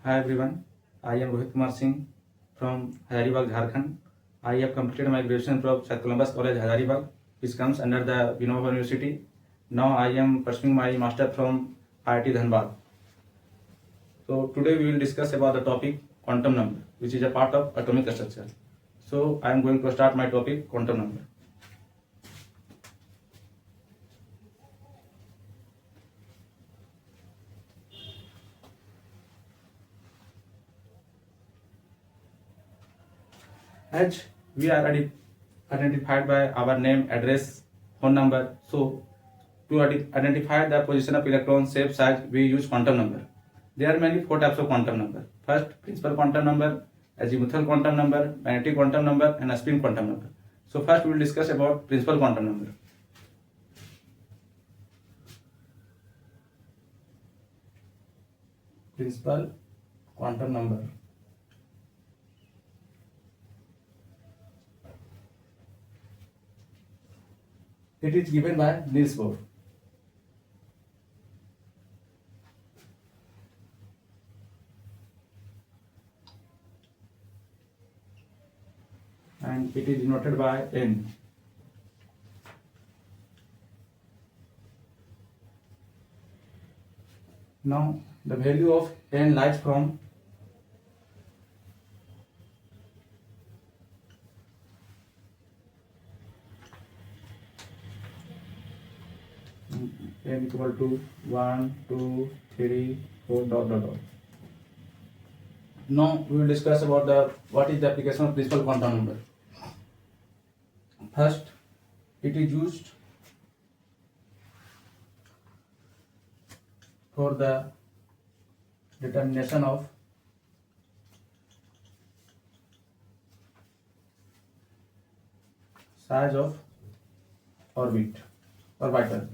Hi everyone, I am Rohit Kumar Singh from Hazaribagh, Jharkhand. I have completed my graduation from St. Columbus College, Hazaribagh, which comes under the Vinova University. Now I am pursuing my master from IIT Dhanbad. So today we will discuss about the topic quantum number, which is a part of atomic structure. So I am going to start my topic quantum number. As we are identified by our name, address, phone number. So to identify the position of electron, shape, size, we use quantum number. There are many four types of quantum number. First, principal quantum number, azimuthal quantum number, magnetic quantum number, and a spin quantum number. So first we will discuss about principal quantum number. Principal quantum number. It is given by Niels Bohr. And it is denoted by N. Now the value of N lies from N equal to 1, 2, 3, 4 dot dot dot. Now we will discuss about what is the application of principal quantum number. First, it is used for the determination of size of orbital.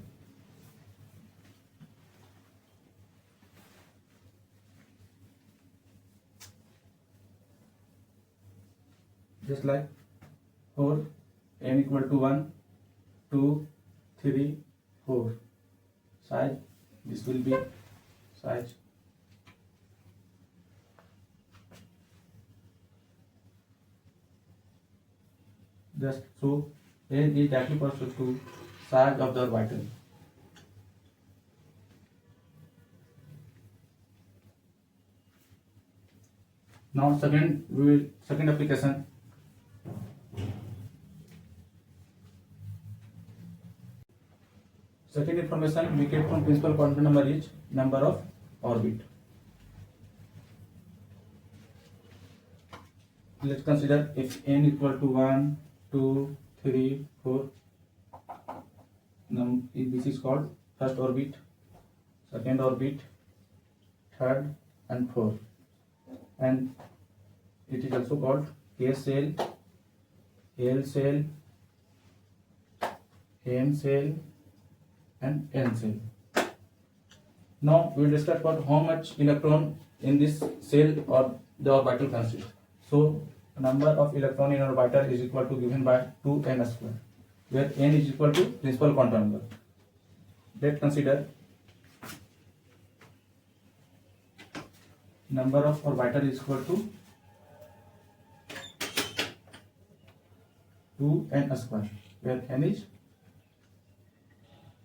Just like for n equal to 1, 2, 3, 4 size, this will be size. Just so n is directly proportional to size of the orbital. Now second application. Second information we get from principal quantum number is number of orbit. Let's consider if n equal to 1, 2, 3, 4. This is called first orbit, second orbit, third and fourth. And it is also called K cell, L cell, M cell and N cell. Now we will discuss about how much electron in this cell or the orbital consists. So number of electron in orbital is equal to given by 2n square, where n is equal to principal quantum number. Let's consider number of orbital is equal to 2n square, where n is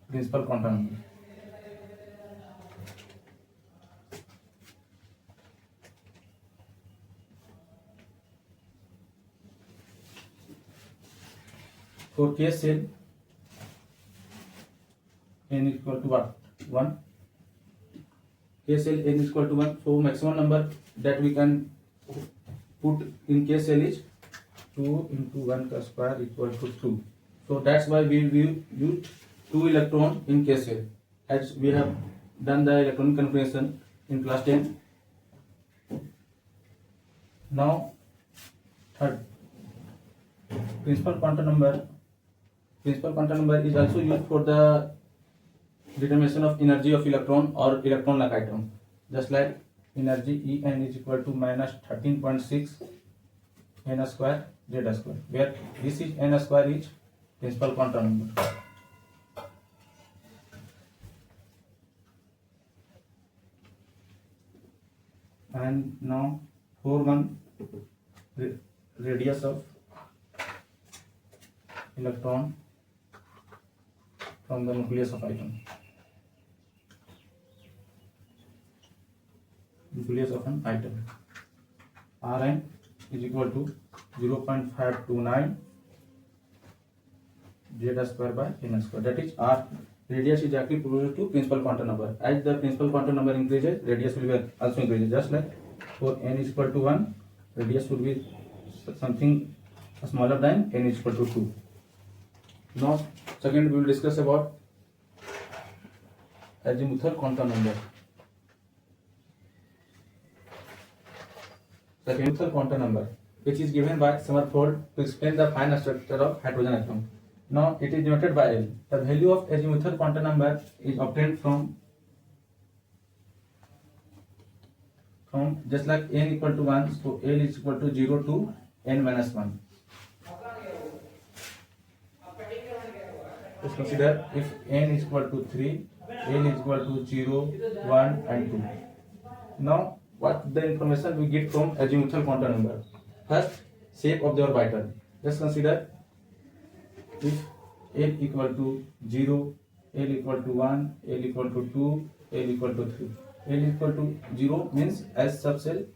principal quantum number. For K cell, n is equal to what? 1. K cell n is equal to 1. So maximum number that we can put in K cell is 2 into 1 square equal to 2. So that's why we use 2 electron in K cell, as we have done the electronic configuration in class 10. Now third, principal quantum number. Principal quantum number is also used for the determination of energy of electron or electron-like item. Just like energy En is equal to minus 13.6 n square z square, where this is n square is principal quantum number. and now 4 radius of electron from the nucleus of atom. Nucleus of an atom. Rn is equal to 0.529 z square by m square. That is, R radius is directly proportional to principal quantum number. As the principal quantum number increases, radius will be also increases. Just like for n is equal to 1, radius will be something smaller than n is equal to 2. Now, second we will discuss about azimuthal quantum number. The azimuthal quantum number, which is given by Sommerfeld to explain the fine structure of hydrogen atom. Now it is denoted by L. The value of azimuthal quantum number is obtained from just like n equal to 1, so L is equal to 0 to n minus 1. Let's consider if n is equal to 3, L is equal to 0, 1 and 2. Now what the information we get from azimuthal quantum number? First, shape of the orbital. Let's consider if L equal to 0, L equal to 1, L equal to 2, L equal to 3. L equal to 0 means S subshell,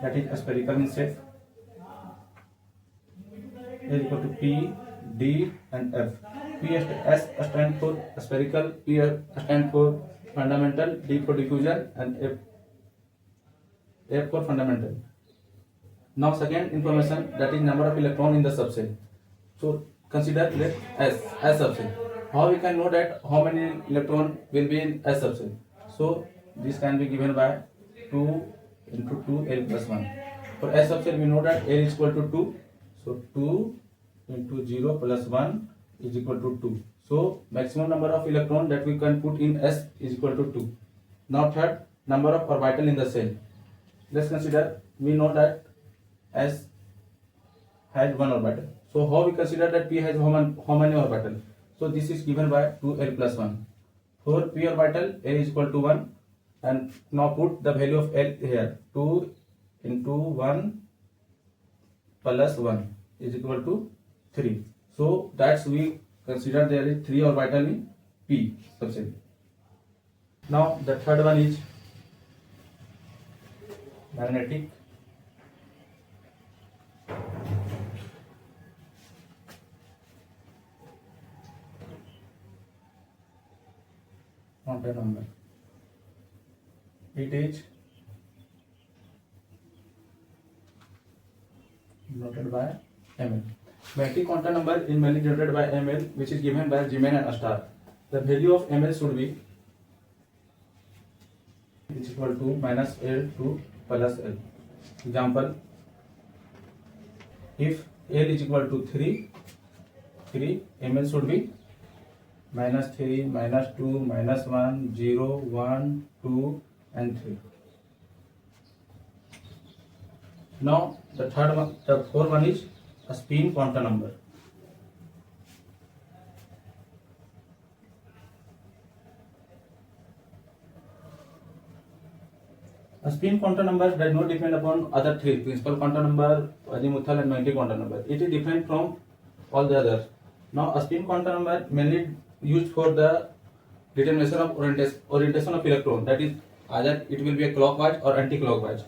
that is spherical in shape. L equal to P, D and F. S stands for spherical, P stands for fundamental, D for diffusion and F for fundamental. Now second information, that is number of electron in the subshell. So consider let S subshell. How we can know that how many electron will be in S subshell? So this can be given by 2 into 2 L plus 1. For S subshell we know that L is equal to 2. So 2 into 0 plus 1 is equal to 2. So maximum number of electron that we can put in S is equal to 2. Now third, number of orbital in the shell. Let's consider, we know that S has 1 orbital. So how we consider that P has how many orbital? So this is given by 2L plus 1. For P orbital, L is equal to 1, and now put the value of L here. 2 into 1 plus 1 is equal to 3. So that's we consider there is 3 orbital in P subshell. Now the third one is magnetic quantum number. It is denoted by ml. Magnetic quantum number is mainly denoted by ml, which is given by Zeeman and Star. The value of ml should be is equal to minus L to plus L. Example, if L is equal to 3, ml should be minus 3, minus 2, minus 1, 0, 1, 2 and 3. Now the third one, the fourth one is a spin quantum number. A spin quantum number does not depend upon other three, principal quantum number, azimuthal and magnetic quantum number. It is different from all the others. Now a spin quantum number mainly used for the determination of orientation of electron, that is either it will be a clockwise or anti-clockwise.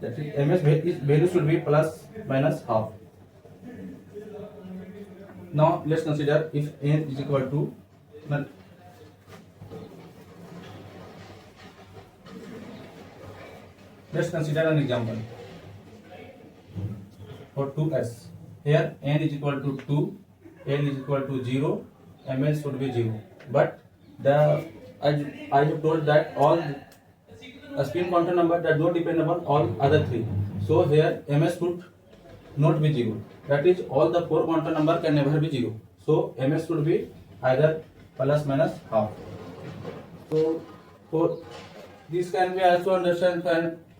That is ms value should be plus minus half. Now let's consider if n is equal to let's consider an example for 2s. Here n is equal to 2, L is equal to 0, ml should be 0. But I have told that all a spin quantum number does not depend upon all other three. So here ms should not be 0. That is, all the 4 quantum number can never be 0. So ms should be either plus minus half. So for this can be also understood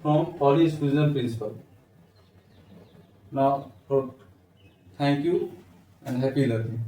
from Pauli's fusion principle. Now, thank you and happy learning.